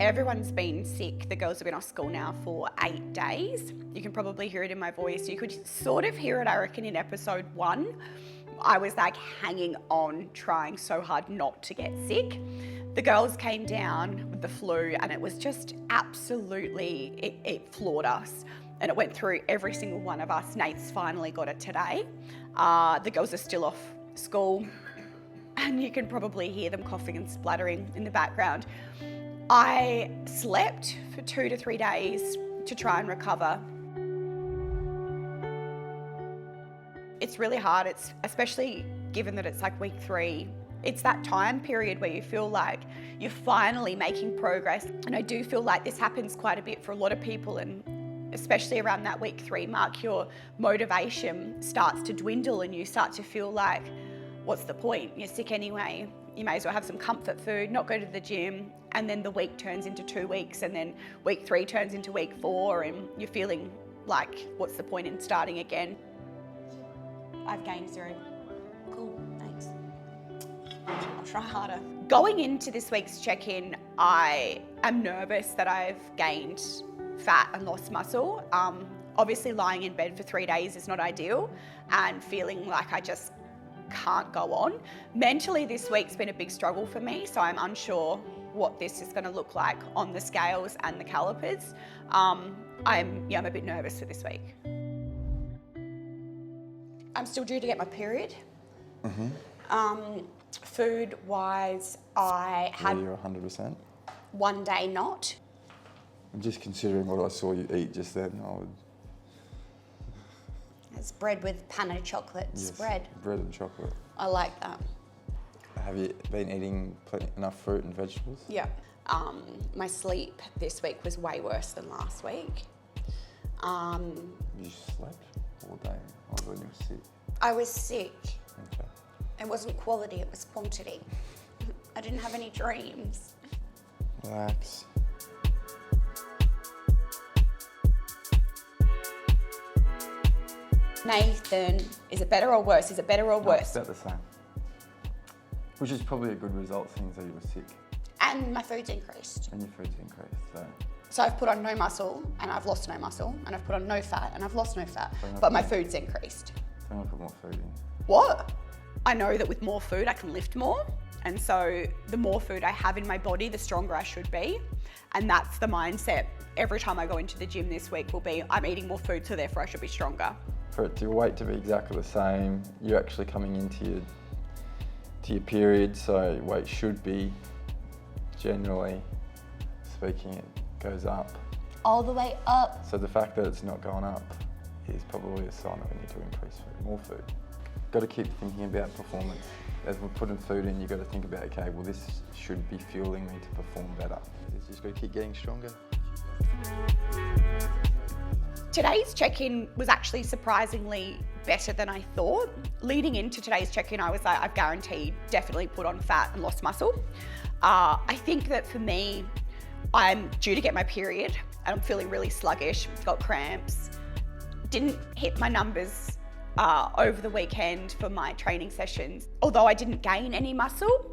Everyone's been sick. The girls have been off school now for 8 days. You can probably hear it in my voice. You could sort of hear it, I reckon, in episode 1. I was like hanging on, trying so hard not to get sick. The girls came down with the flu and it was just absolutely, it floored us. And it went through every single one of us. Nate's finally got it today. The girls are still off school and you can probably hear them coughing and spluttering in the background. I slept for 2 to 3 days to try and recover. It's really hard, it's especially given that it's like week 3. It's that time period where you feel like you're finally making progress. And I do feel like this happens quite a bit for a lot of people, and especially around that week 3 mark, your motivation starts to dwindle and you start to feel like, what's the point? You're sick anyway. You may as well have some comfort food, not go to the gym, and then the week turns into 2 weeks, and then week 3 turns into week 4, and you're feeling like, what's the point in starting again? I've gained 0. Cool, thanks. I'll try harder. Going into this week's check-in, I am nervous that I've gained fat and lost muscle. Obviously lying in bed for 3 days is not ideal, and feeling like I just can't go on. Mentally, this week's been a big struggle for me, so I'm unsure what this is going to look like on the scales and the calipers. I'm a bit nervous for this week. I'm still due to get my period. Food-wise, I had... You're 100%? 1 day not. I'm just considering what I saw you eat just then. I would... It's bread with panna chocolate spread. Bread and chocolate. I like that. Have you been eating enough fruit and vegetables? Yeah. My sleep this week was way worse than last week. You slept all day when you were sick? I was sick. Okay. It wasn't quality, it was quantity. I didn't have any dreams. Relax. Nathan, is it better or worse? Is it better or worse? It's about the same. Which is probably a good result, seeing that you were sick. And my food's increased. And your food's increased, So I've put on no muscle and I've lost no muscle, and I've put on no fat and I've lost no fat, but my food's increased. So I'm gonna put more food in. What? I know that with more food I can lift more, and so the more food I have in my body, the stronger I should be. And that's the mindset every time I go into the gym this week will be, I'm eating more food, so therefore I should be stronger. For it to your weight to be exactly the same, you're actually coming into your period, so weight should be, generally speaking, it goes up. All the way up. So the fact that it's not gone up is probably a sign that we need to increase more food. Got to keep thinking about performance. As we're putting food in, you've got to think about, okay, well, this should be fueling me to perform better. You just got to keep getting stronger. Today's check-in was actually surprisingly better than I thought. Leading into today's check-in, I was like, I've guaranteed definitely put on fat and lost muscle. I think that for me, I'm due to get my period and I'm feeling really sluggish, got cramps. Didn't hit my numbers over the weekend for my training sessions. Although I didn't gain any muscle,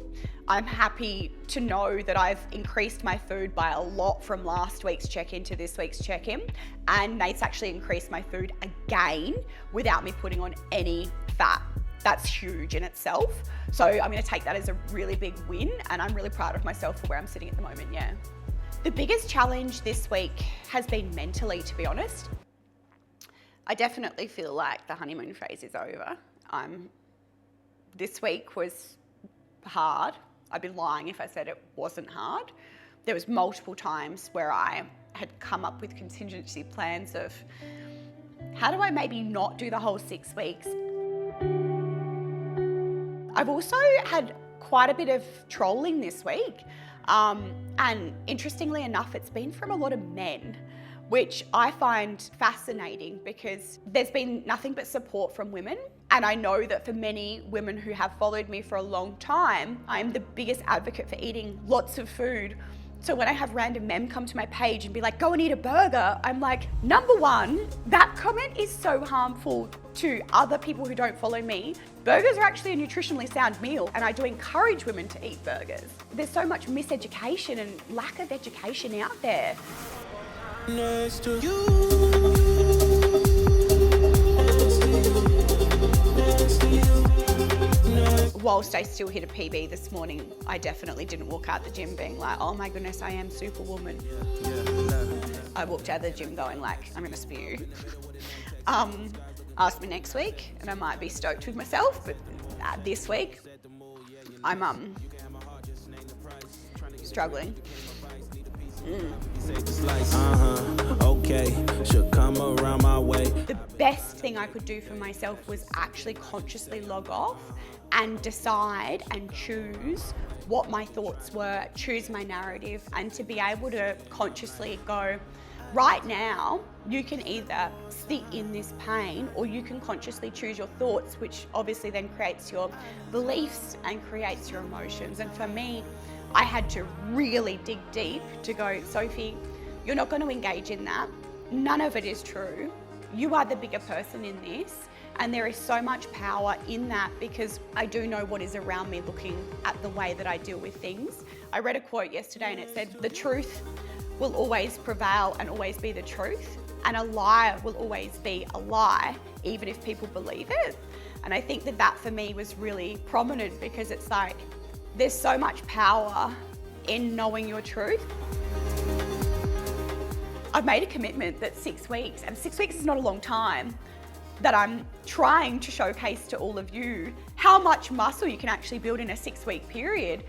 I'm happy to know that I've increased my food by a lot from last week's check-in to this week's check-in. And Nate's actually increased my food again without me putting on any fat. That's huge in itself. So I'm gonna take that as a really big win, and I'm really proud of myself for where I'm sitting at the moment, yeah. The biggest challenge this week has been mentally, to be honest. I definitely feel like the honeymoon phase is over. This week was hard. I'd be lying if I said it wasn't hard. There was multiple times where I had come up with contingency plans of how do I maybe not do the whole 6 weeks. I've also had quite a bit of trolling this week. And interestingly enough, it's been from a lot of men, which I find fascinating because there's been nothing but support from women. And I know that for many women who have followed me for a long time, I'm the biggest advocate for eating lots of food So when I have random men come to my page and be like, go and eat a burger, I'm like, number one, that comment is so harmful to other people who don't follow me. Burgers are actually a nutritionally sound meal, and I do encourage women to eat burgers. There's so much miseducation and lack of education out there. Next to you. Whilst I still hit a PB this morning, I definitely didn't walk out the gym being like, oh my goodness, I am superwoman. I walked out of the gym going like, I'm gonna spew. Ask me next week and I might be stoked with myself, but this week, I'm struggling. Okay, should come around my way. The best thing I could do for myself was actually consciously log off and decide and choose what my thoughts were, choose my narrative, and to be able to consciously go, right now, you can either sit in this pain or you can consciously choose your thoughts, which obviously then creates your beliefs and creates your emotions. And for me, I had to really dig deep to go, Sophie, you're not going to engage in that. None of it is true. You are the bigger person in this. And there is so much power in that because I do know what is around me looking at the way that I deal with things. I read a quote yesterday and it said, the truth will always prevail and always be the truth. And a lie will always be a lie, even if people believe it. And I think that that for me was really prominent because it's like, there's so much power in knowing your truth. I've made a commitment that 6 weeks, and 6 weeks is not a long time, that I'm trying to showcase to all of you how much muscle you can actually build in a 6-week period.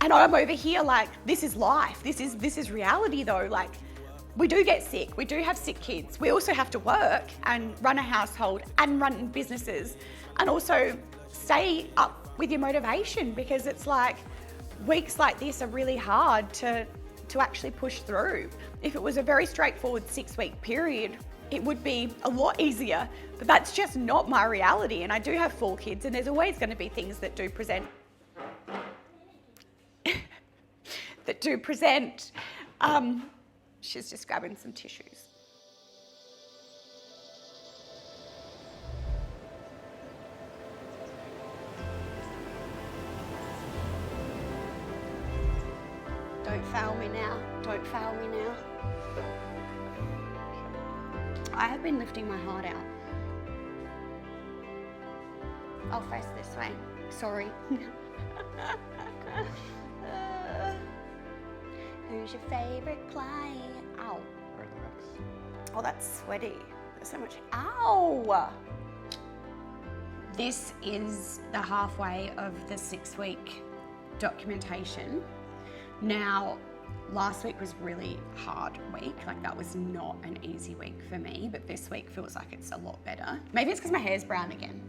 And I'm over here like, this is life. This is reality though. Like, we do get sick. We do have sick kids. We also have to work and run a household and run businesses and also stay up with your motivation because it's like weeks like this are really hard to actually push through. If it was a very straightforward 6-week period, it would be a lot easier, but that's just not my reality. And I do have 4 kids and there's always going to be things that do present she's just grabbing some tissues. Don't fail me now. Don't fail me now. I have been lifting my heart out. I'll face this way. Sorry. Who's your favorite client? Ow. Relax. Oh, that's sweaty. There's so much. Ow! This is the halfway of the 6-week documentation. Now, last week was really hard week. Like that was not an easy week for me, but this week feels like it's a lot better. Maybe it's because my hair's brown again.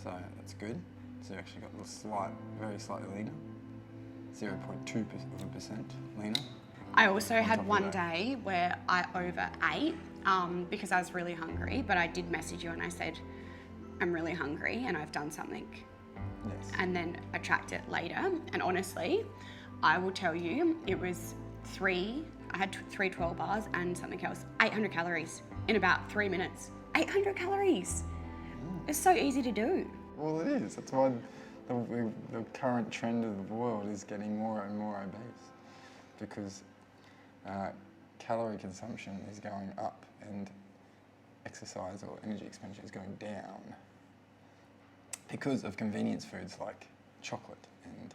So that's good. So you actually got a little very slightly leaner. 0.2% leaner. I also had one day where I overate because I was really hungry, but I did message you and I said, I'm really hungry and I've done something. Yes. And then I tracked it later. And honestly, I will tell you, it was I had 3 12 bars and something else, 800 calories in about 3 minutes. 800 calories. It's so easy to do. Well, it is. That's why the current trend of the world is getting more and more obese because calorie consumption is going up and exercise or energy expenditure is going down because of convenience foods like chocolate and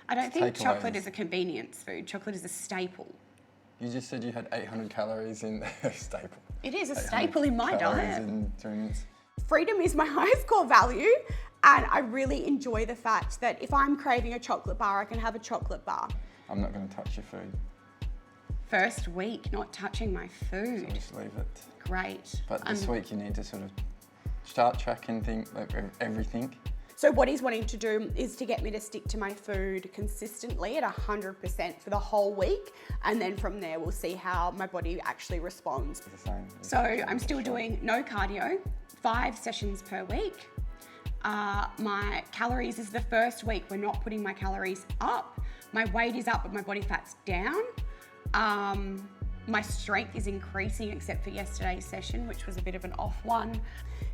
I don't think chocolate is a convenience food. Chocolate is a staple. You just said you had 800 calories in a staple. It is a staple in my diet. In 3 minutes. Freedom is my highest core value, and I really enjoy the fact that if I'm craving a chocolate bar, I can have a chocolate bar. I'm not going to touch your food. First week, not touching my food. So just leave it. Great. But this week you need to sort of start tracking everything. So what he's wanting to do is to get me to stick to my food consistently at 100% for the whole week. And then from there, we'll see how my body actually responds. It's the same. So I'm still doing no cardio, 5 sessions per week. My calories is the first week we're not putting my calories up. My weight is up, but my body fat's down. My strength is increasing, except for yesterday's session, which was a bit of an off one.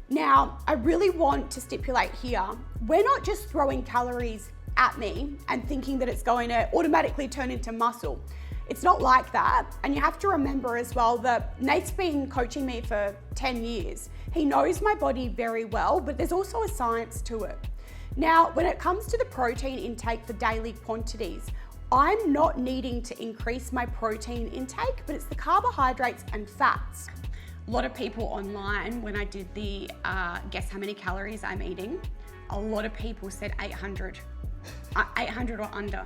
Now, I really want to stipulate here, we're not just throwing calories at me and thinking that it's going to automatically turn into muscle. It's not like that. And you have to remember as well that Nate's been coaching me for 10 years. He knows my body very well, but there's also a science to it. Now, when it comes to the protein intake for daily quantities, I'm not needing to increase my protein intake, but it's the carbohydrates and fats. A lot of people online, when I did the guess how many calories I'm eating, a lot of people said 800 or under,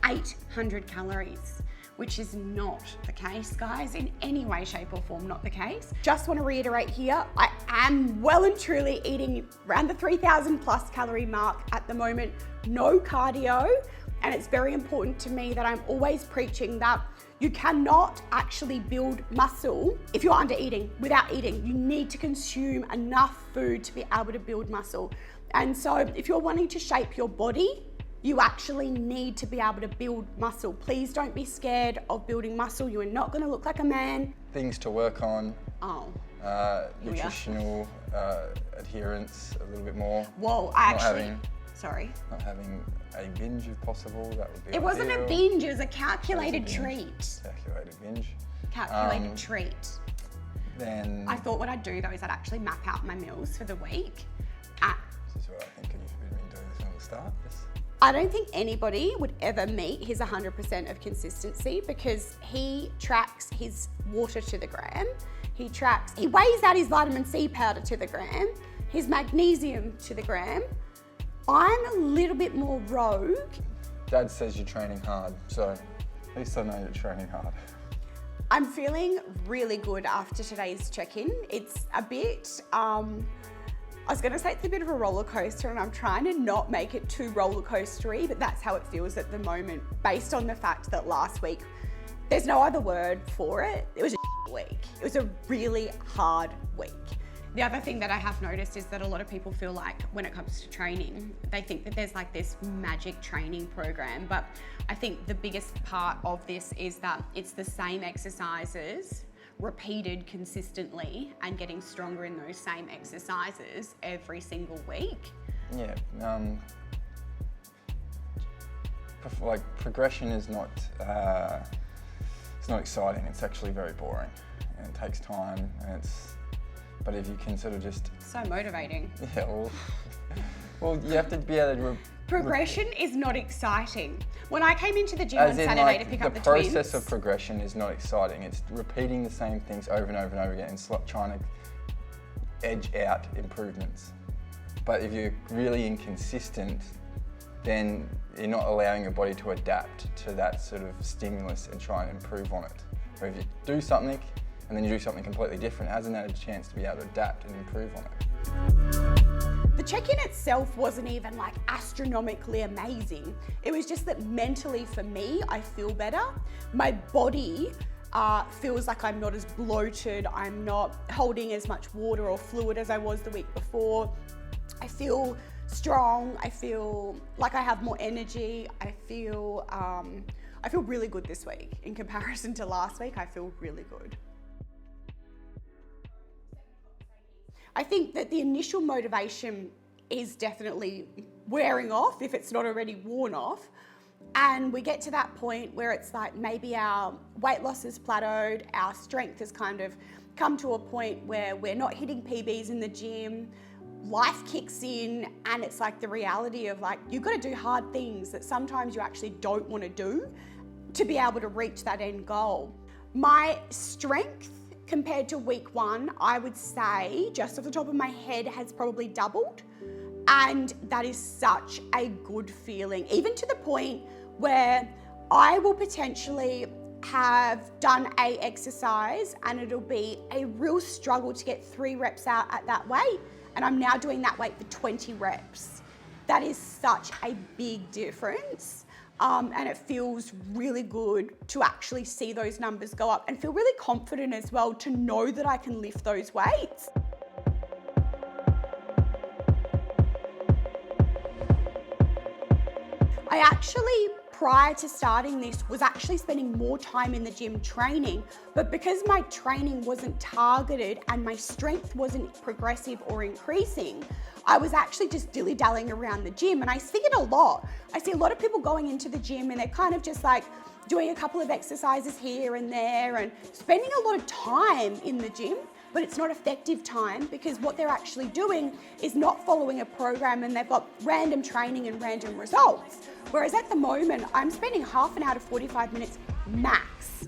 800 calories, which is not the case, guys, in any way, shape or form, not the case. Just want to reiterate here, I am well and truly eating around the 3,000 plus calorie mark at the moment, no cardio. And it's very important to me that I'm always preaching that you cannot actually build muscle if you're under eating, without eating. You need to consume enough food to be able to build muscle. And so if you're wanting to shape your body, you actually need to be able to build muscle. Please don't be scared of building muscle. You are not going to look like a man. Things to work on. Oh. Nutritional adherence a little bit more. Whoa, sorry. Not having a binge if possible, that would be It wasn't a binge, it was a calculated treat. Calculated binge. Calculated treat. Then I thought what I'd do though is I'd actually map out my meals for the week. This is what I think you've been doing this from the start. Yes. I don't think anybody would ever meet his 100% of consistency because he tracks his water to the gram. He weighs out his vitamin C powder to the gram, his magnesium to the gram. I'm a little bit more rogue. Dad says you're training hard, so at least I know you're training hard. I'm feeling really good after today's check-in. It's a bit, I was gonna say it's a bit of a roller coaster and I'm trying to not make it too roller coastery, but that's how it feels at the moment based on the fact that last week, there's no other word for it. It was a week. It was a really hard week. The other thing that I have noticed is that a lot of people feel like when it comes to training, they think that there's like this magic training program, but I think the biggest part of this is that it's the same exercises repeated consistently and getting stronger in those same exercises every single week. Yeah, like progression is not, it's not exciting, it's actually very boring and it takes time and but if you can sort of just... So motivating. Yeah, well you have to be able to... Progression is not exciting. When I came into the gym on Saturday to pick up the twins... The process of progression is not exciting. It's repeating the same things over and over and over again and trying to edge out improvements. But if you're really inconsistent, then you're not allowing your body to adapt to that sort of stimulus and try and improve on it. Where if you do something, and then you do something completely different, hasn't had a chance to be able to adapt and improve on it. The check-in itself wasn't even like astronomically amazing. It was just that mentally for me, I feel better. My body feels like I'm not as bloated. I'm not holding as much water or fluid as I was the week before. I feel strong. I feel like I have more energy. I feel really good this week. In comparison to last week, I feel really good. I think that the initial motivation is definitely wearing off if it's not already worn off. And we get to that point where it's like maybe our weight loss has plateaued, our strength has kind of come to a point where we're not hitting PBs in the gym, life kicks in, and it's like the reality of like, you've got to do hard things that sometimes you actually don't want to do to be able to reach that end goal. My strength compared to week one, I would say, just off the top of my head, has probably doubled. And that is such a good feeling, even to the point where I will potentially have done a exercise and it'll be a real struggle to get 3 reps out at that weight. And I'm now doing that weight for 20 reps. That is such a big difference. And it feels really good to actually see those numbers go up and feel really confident as well to know that I can lift those weights. I actually prior to starting this was actually spending more time in the gym training, but because my training wasn't targeted and my strength wasn't progressive or increasing, I was actually just dilly-dallying around the gym. And I see it a lot. I see a lot of people going into the gym and they're kind of just like doing a couple of exercises here and there and spending a lot of time in the gym, but it's not effective time because what they're actually doing is not following a program and they've got random training and random results. Whereas at the moment, I'm spending half an hour to 45 minutes max.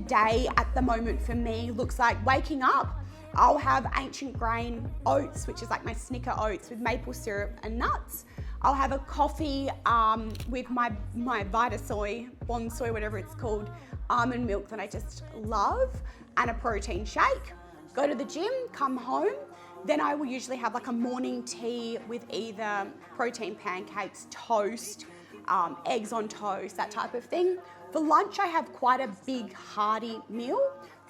Day at the moment for me looks like waking up. I'll have ancient grain oats, which is like my Snicker oats with maple syrup and nuts. I'll have a coffee with my Vita Soy, Bon Soy, whatever it's called, almond milk that I just love, and a protein shake. Go to the gym, come home. Then I will usually have like a morning tea with either protein pancakes, toast, eggs on toast, that type of thing. For lunch, I have quite a big hearty meal,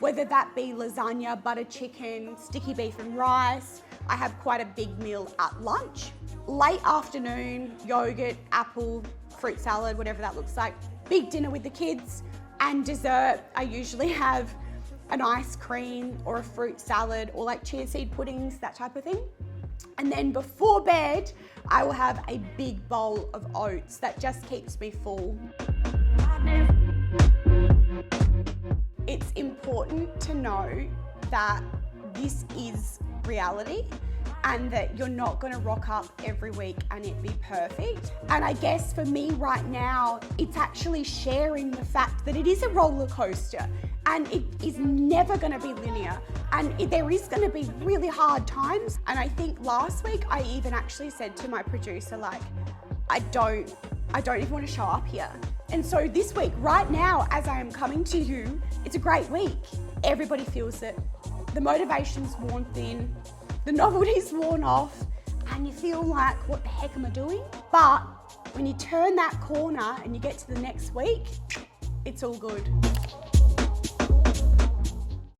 whether that be lasagna, butter chicken, sticky beef and rice. I have quite a big meal at lunch. Late afternoon, yogurt, apple, fruit salad, whatever that looks like. Big dinner with the kids. And dessert, I usually have an ice cream or a fruit salad or like chia seed puddings, that type of thing. And then before bed, I will have a big bowl of oats that just keeps me full. It's important to know that this is reality and that you're not going to rock up every week and it be perfect. And I guess for me right now, it's actually sharing the fact that it is a roller coaster and it is never going to be linear and there is going to be really hard times. And I think last week I even actually said to my producer, like, I don't even want to show up here. And so this week, right now, as I am coming to you, it's a great week. Everybody feels it. The motivation's worn thin, the novelty's worn off, and you feel like, what the heck am I doing? But when you turn that corner and you get to the next week, it's all good.